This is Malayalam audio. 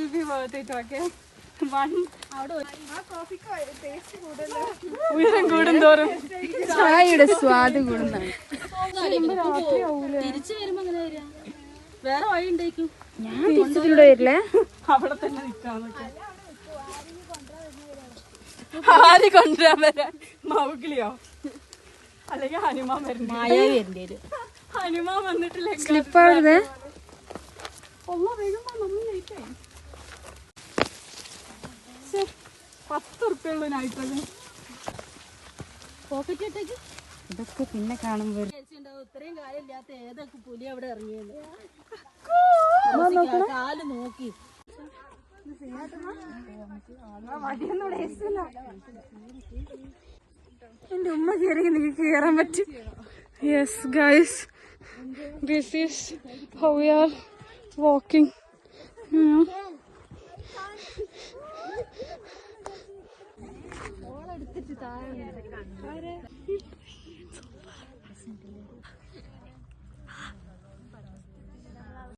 will be worth it, okay? ഉയരം കൂടുന്തോറും ചായയുടെ സ്വാദ് കൂടുന്നതാണ്. തിരിച്ചു വരുമ്പോ അങ്ങനെ വരിക? വേറെ വഴി ഉണ്ടായിരിക്കും. ഞാൻ തിരിച്ചിട്ടിലൂടെ വരില്ലേ? അവിടെ തന്നെ നിൽക്കാന്നൊക്കെ. ആര് കൊണ്ടുവരാൻ വരാൻ? മൗഗ്ലിയോ അല്ലെങ്കിൽ ഹനുമാൻ വരണ്ട? ഹനുമാൻ വന്നിട്ടില്ല. സ്ലിപ്പാവുന്നത് വേഗം 10 ഉറുപ്പിയുള്ള നൈട്രജൻ പോക്കറ്റ് ഇട്ടേക്ക്. ഇതൊക്കെ പിന്നെ കാണുമ്പോ ഇത്രയും കാലം ഇല്ലാത്ത ഏതൊക്കെ പുലി അവിടെ ഇറങ്ങിയത്. കാല് നോക്കി എന്റെ ഉമ്മ കയറി എനിക്ക് കയറാൻ പറ്റും. Yes guys, this is how we are walking.